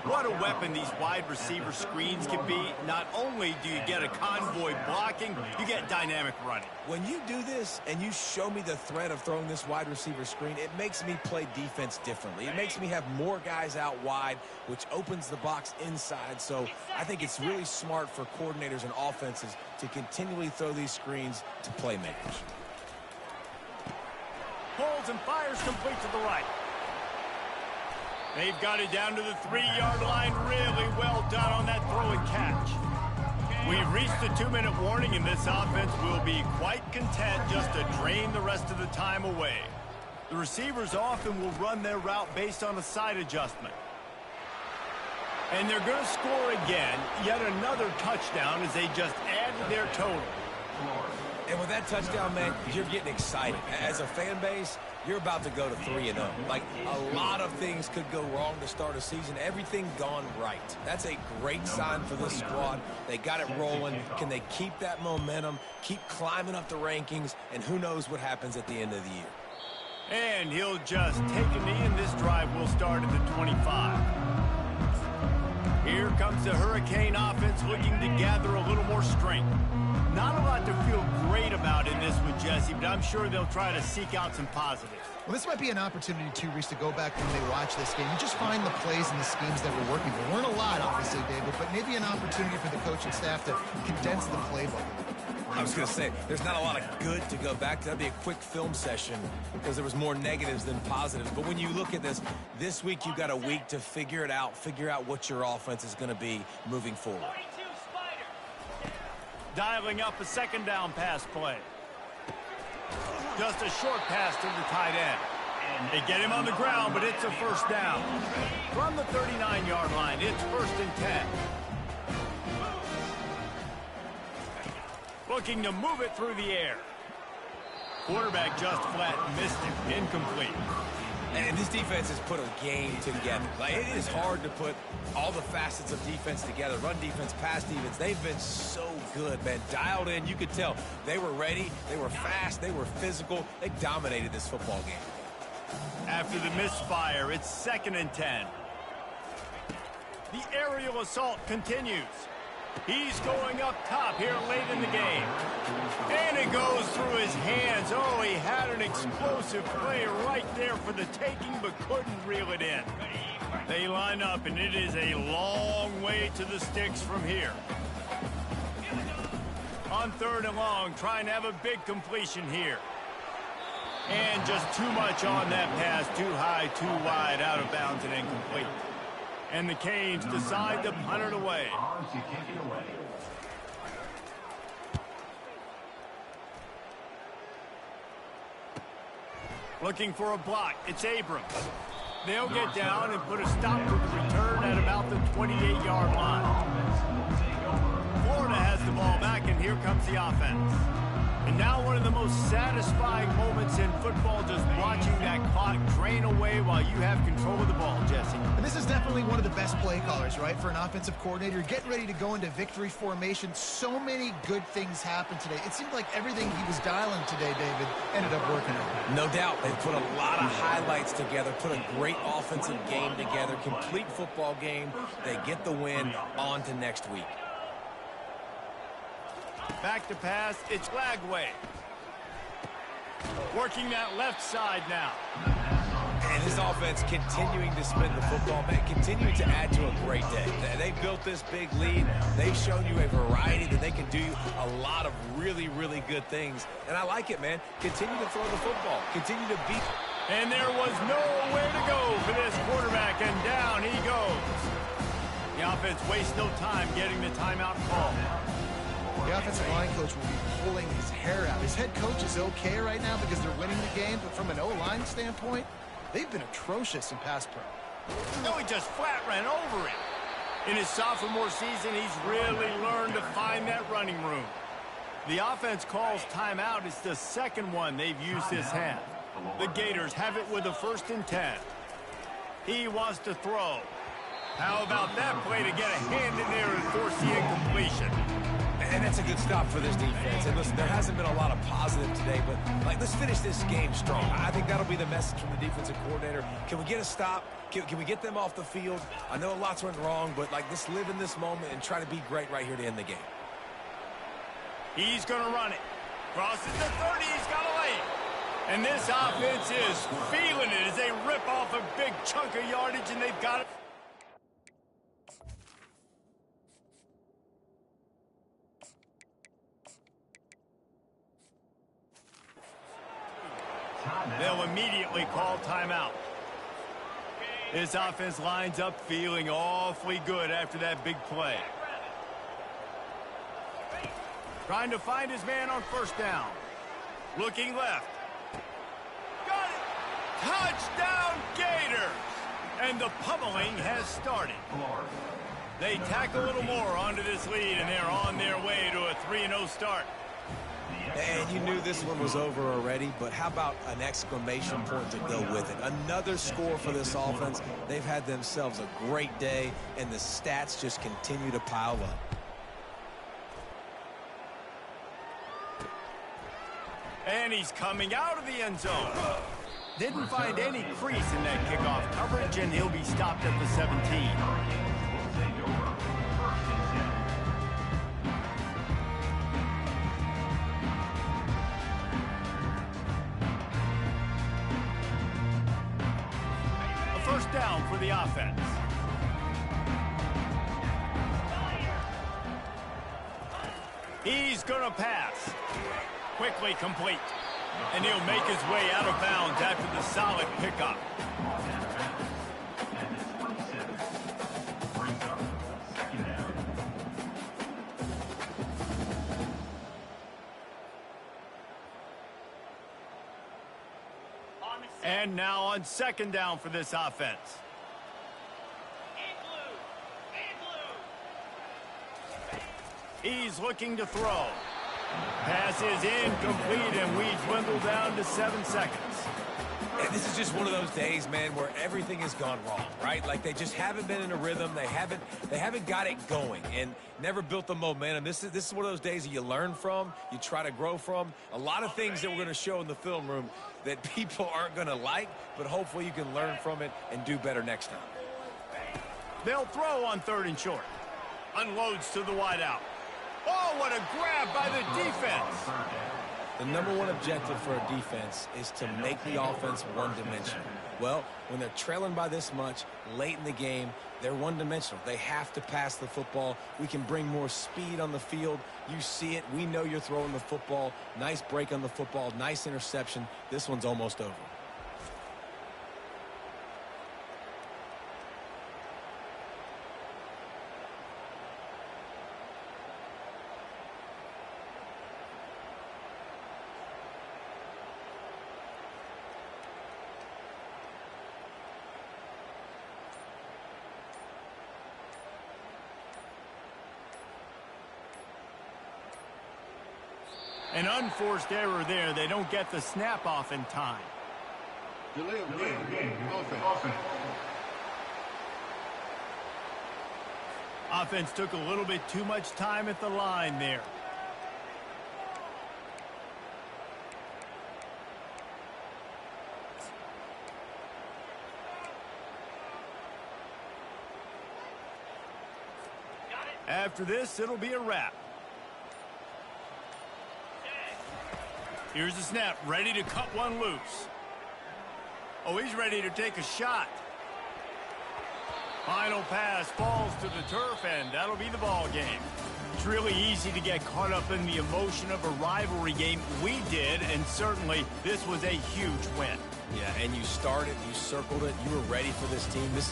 What a weapon these wide receiver screens can be. Not only do you get a convoy blocking, you get dynamic running. When you do this and you show me the threat of throwing this wide receiver screen, it makes me play defense differently. It makes me have more guys out wide, which opens the box inside. So I think it's really smart for coordinators and offenses to continually throw these screens to playmakers. Pulls and fires complete to the right. They've got it down to the 3-yard line. Really well done on that throw and catch. We've reached the 2-minute warning, and this offense will be quite content just to drain the rest of the time away. The receivers often will run their route based on a side adjustment. And they're going to score again. Yet another touchdown as they just add to their total. And with that touchdown, man, you're getting excited. As a fan base, you're about to go to 3-0. Like, a lot of things could go wrong to start a season. Everything gone right. That's a great sign for this squad. They got it rolling. Can they keep that momentum, keep climbing up the rankings, and who knows what happens at the end of the year. And he'll just take a knee, and this drive will start at the 25. Here comes the Hurricane offense looking to gather a little more strength. Not a lot to feel great about in this one, Jesse, but I'm sure they'll try to seek out some positives. Well, this might be an opportunity, too, Reese, to go back when they watch this game. You just find the plays and the schemes that were working. There weren't a lot, obviously, David, but maybe an opportunity for the coaching staff to condense the playbook. I was going to say, there's not a lot of good to go back to. That'd be a quick film session because there was more negatives than positives. But when you look at this week you've got a week to figure it out, figure out what your offense is going to be moving forward. Dialing up a second down pass play. Just a short pass to the tight end. They get him on the ground, but it's a first down. From the 39-yard line, it's 1st and 10. Looking to move it through the air. Quarterback just flat missed it. Incomplete. And this defense has put a game together. Like, it is hard to put all the facets of defense together. Run defense, pass defense. They've been so good, man. Dialed in. You could tell they were ready. They were fast. They were physical. They dominated this football game. After the misfire, it's 2nd and 10. The aerial assault continues. He's going up top here late in the game. And it goes through his hands. Oh, he had an explosive play right there for the taking, but couldn't reel it in. They line up, and it is a long way to the sticks from here. On 3rd and long, trying to have a big completion here. And just too much on that pass. Too high, too wide, out of bounds, and incomplete. And the Canes decide to punt it away. Looking for a block. It's Abrams. They'll get down and put a stop to the return at about the 28-yard line. Florida has the ball back, and here comes the offense. And now one of the most satisfying moments in football, just watching that clock drain away while you have control of the ball, Jesse. And this is definitely one of the best play callers, right, for an offensive coordinator. Getting ready to go into victory formation. So many good things happened today. It seemed like everything he was dialing today, David, ended up working out. No doubt. They put a lot of highlights together, put a great offensive game together, complete football game. They get the win. On to next week. Back to pass, it's Lagway. Working that left side now. And his offense continuing to spin the football, man, continuing to add to a great day. They built this big lead. They've shown you a variety that they can do a lot of really, really good things. And I like it, man. Continue to throw the football. Continue to beat. And there was nowhere to go for this quarterback, and down he goes. The offense wastes no time getting the timeout call. The offensive line coach will be pulling his hair out. His head coach is okay right now because they're winning the game, but from an O-line standpoint, they've been atrocious in pass pro. No, he just flat ran over it. In his sophomore season, he's really learned to find that running room. The offense calls timeout. It's the second one they've used this half. The Gators have it with a 1st and 10. He wants to throw. How about that play to get a hand in there and force the incompletion? And that's a good stop for this defense. And listen, there hasn't been a lot of positive today, but let's finish this game strong. I think that'll be the message from the defensive coordinator. Can we get a stop? Can we get them off the field? I know lots went wrong, but let's live in this moment and try to be great right here to end the game. He's going to run it. Crosses the 30. He's got a lane. And this offense is feeling it as they rip off a big chunk of yardage, and they've got it. They'll immediately call timeout. This offense lines up feeling awfully good after that big play. Trying to find his man on 1st down. Looking left. Got it! Touchdown Gators! And the pummeling has started. They tack a little more onto this lead, and they're on their way to a 3-0 start. And you knew this one was over already, but how about an exclamation point to go with it? Another score for this offense. They've had themselves a great day, and the stats just continue to pile up. And he's coming out of the end zone. Didn't find any crease in that kickoff coverage, and he'll be stopped at the 17. First down for the offense. He's going to pass. Quickly complete. And he'll make his way out of bounds after the solid pickup. And now on 2nd down for this offense. He's looking to throw. Pass is incomplete, and we dwindle down to 7 seconds. And this is just one of those days, man, where everything has gone wrong, right? Like they just haven't been in a rhythm. They haven't got it going and never built the momentum. This is one of those days that you learn from, you try to grow from. A lot of things that we're going to show in the film room that people aren't going to like, but hopefully you can learn from it and do better next time. They'll throw on 3rd and short. Unloads to the wideout. Oh, what a grab by the defense. The number one objective for a defense is to make the offense one-dimensional. Well, when they're trailing by this much late in the game, they're one-dimensional. They have to pass the football. We can bring more speed on the field. You see it. We know you're throwing the football. Nice break on the football. Nice interception. This one's almost over. An unforced error there. They don't get the snap off in time. Delay of game. Offense. Offense took a little bit too much time at the line there. After this, it'll be a wrap. Here's the snap, ready to cut one loose. Oh, he's ready to take a shot. Final pass falls to the turf, and that'll be the ball game. It's really easy to get caught up in the emotion of a rivalry game. We did, and certainly this was a huge win. Yeah, and you started, you circled it, you were ready for this team. This is